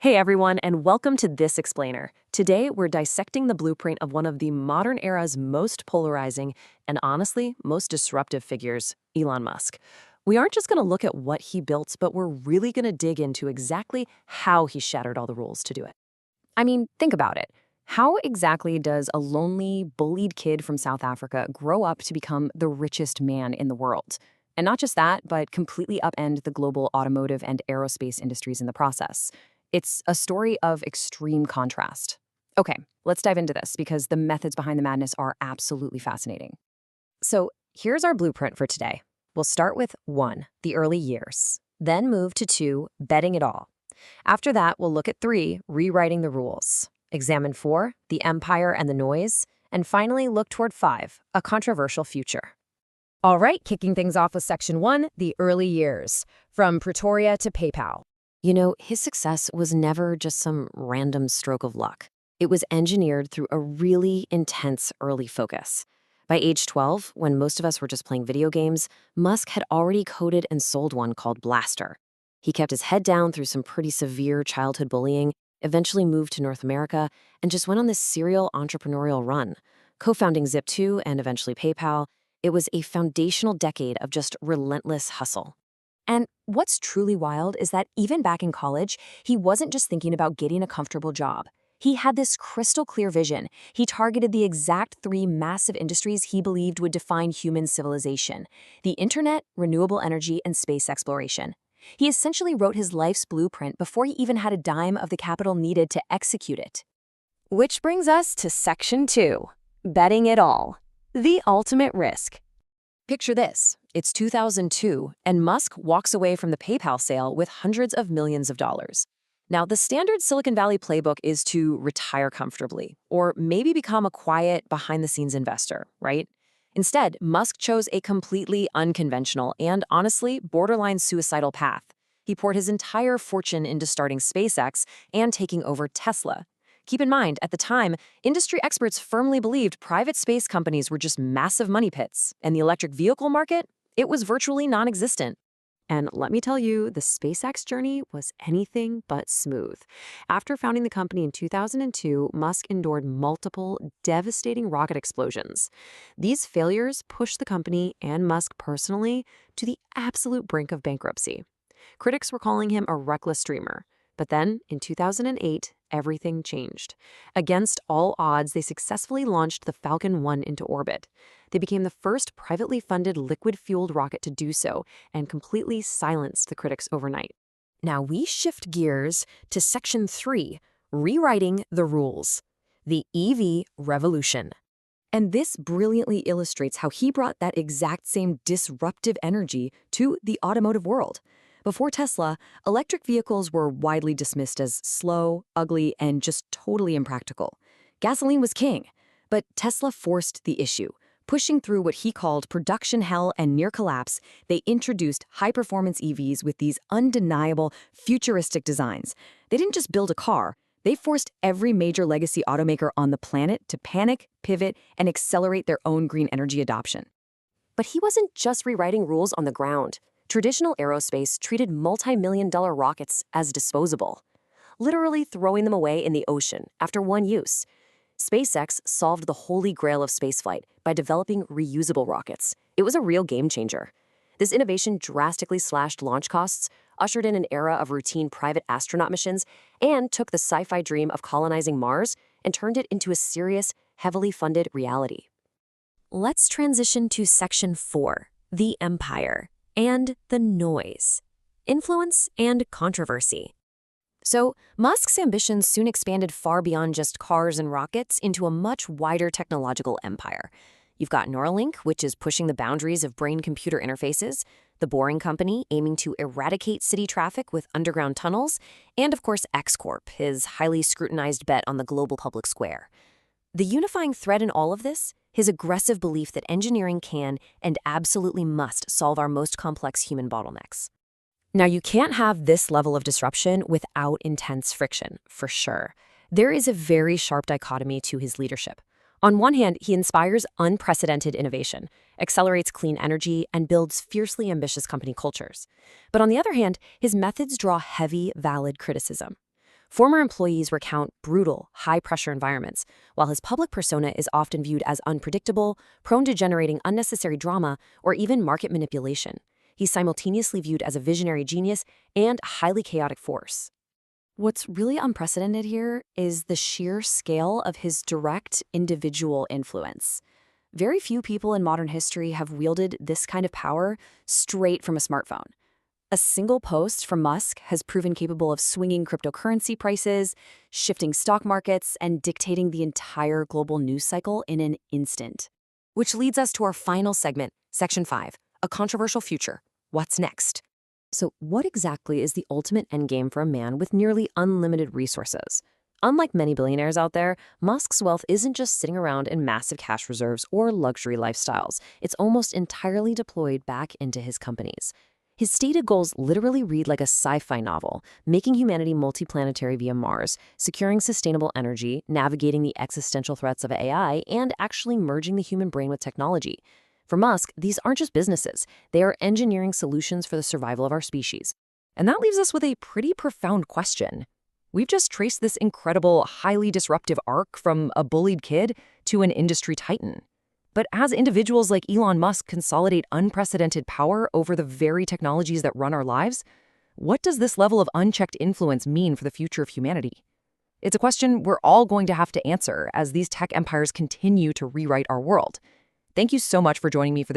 Hey everyone, and welcome to This Explainer. Today, we're dissecting the blueprint of one of the modern era's most polarizing and honestly, most disruptive figures, Elon Musk. We aren't just going to look at what he built, but we're really going to dig into exactly how he shattered all the rules to do it. I mean, think about it. How exactly does a lonely, bullied kid from South Africa grow up to become the richest man in the world? And not just that, but completely upend the global automotive and aerospace industries in the process. It's a story of extreme contrast. Okay, let's dive into this because the methods behind the madness are absolutely fascinating. So here's our blueprint for today. We'll start with 1, the early years, then move to 2, betting it all. After that, we'll look at 3, rewriting the rules, examine 4, the empire and the noise, and finally look toward 5, a controversial future. All right, kicking things off with Section 1, the early years, from Pretoria to PayPal. You know, his success was never just some random stroke of luck. It was engineered through a really intense early focus. By age 12, when most of us were just playing video games, Musk had already coded and sold one called Blaster. He kept his head down through some pretty severe childhood bullying, eventually moved to North America, and just went on this serial entrepreneurial run. Co-founding Zip2 and eventually PayPal, it was a foundational decade of just relentless hustle. And what's truly wild is that even back in college, he wasn't just thinking about getting a comfortable job. He had this crystal clear vision. He targeted the exact 3 massive industries he believed would define human civilization: the internet, renewable energy, and space exploration. He essentially wrote his life's blueprint before he even had a dime of the capital needed to execute it. Which brings us to Section 2, betting it all, the ultimate risk. Picture this. It's 2002, and Musk walks away from the PayPal sale with hundreds of millions of dollars. Now, the standard Silicon Valley playbook is to retire comfortably, or maybe become a quiet, behind-the-scenes investor, right? Instead, Musk chose a completely unconventional and, honestly, borderline suicidal path. He poured his entire fortune into starting SpaceX and taking over Tesla. Keep in mind, at the time, industry experts firmly believed private space companies were just massive money pits, and the electric vehicle market, it was virtually non-existent. And let me tell you, the SpaceX journey was anything but smooth. After founding the company in 2002, Musk endured multiple devastating rocket explosions. These failures pushed the company and Musk personally to the absolute brink of bankruptcy. Critics were calling him a reckless dreamer. But then, in 2008, everything changed. Against all odds, they successfully launched the Falcon 1 into orbit. They became the first privately funded liquid-fueled rocket to do so and completely silenced the critics overnight. Now we shift gears to Section 3, rewriting the rules, the EV revolution. And this brilliantly illustrates how he brought that exact same disruptive energy to the automotive world. Before Tesla, electric vehicles were widely dismissed as slow, ugly, and just totally impractical. Gasoline was king, but Tesla forced the issue. Pushing through what he called production hell and near collapse, they introduced high-performance EVs with these undeniable, futuristic designs. They didn't just build a car, they forced every major legacy automaker on the planet to panic, pivot, and accelerate their own green energy adoption. But he wasn't just rewriting rules on the ground. Traditional aerospace treated multi-million-dollar rockets as disposable, literally throwing them away in the ocean after one use. SpaceX solved the holy grail of spaceflight by developing reusable rockets. It was a real game changer. This innovation drastically slashed launch costs, ushered in an era of routine private astronaut missions, and took the sci-fi dream of colonizing Mars and turned it into a serious, heavily funded reality. Let's transition to Section 4, the empire and the noise, influence and controversy. So, Musk's ambitions soon expanded far beyond just cars and rockets into a much wider technological empire. You've got Neuralink, which is pushing the boundaries of brain-computer interfaces, the Boring Company aiming to eradicate city traffic with underground tunnels, and of course X Corp, his highly scrutinized bet on the global public square. The unifying thread in all of this? His aggressive belief that engineering can and absolutely must solve our most complex human bottlenecks. Now, you can't have this level of disruption without intense friction, for sure. There is a very sharp dichotomy to his leadership. On one hand, he inspires unprecedented innovation, accelerates clean energy, and builds fiercely ambitious company cultures. But on the other hand, his methods draw heavy, valid criticism. Former employees recount brutal, high-pressure environments, while his public persona is often viewed as unpredictable, prone to generating unnecessary drama, or even market manipulation. He's simultaneously viewed as a visionary genius and a highly chaotic force. What's really unprecedented here is the sheer scale of his direct individual influence. Very few people in modern history have wielded this kind of power straight from a smartphone. A single post from Musk has proven capable of swinging cryptocurrency prices, shifting stock markets, and dictating the entire global news cycle in an instant. Which leads us to our final segment, Section 5, a controversial future. What's next? So what exactly is the ultimate endgame for a man with nearly unlimited resources? Unlike many billionaires out there, Musk's wealth isn't just sitting around in massive cash reserves or luxury lifestyles. It's almost entirely deployed back into his companies. His stated goals literally read like a sci-fi novel, making humanity multiplanetary via Mars, securing sustainable energy, navigating the existential threats of AI, and actually merging the human brain with technology. For Musk, these aren't just businesses. They are engineering solutions for the survival of our species. And that leaves us with a pretty profound question. We've just traced this incredible, highly disruptive arc from a bullied kid to an industry titan. But as individuals like Elon Musk consolidate unprecedented power over the very technologies that run our lives, what does this level of unchecked influence mean for the future of humanity? It's a question we're all going to have to answer as these tech empires continue to rewrite our world. Thank you so much for joining me for this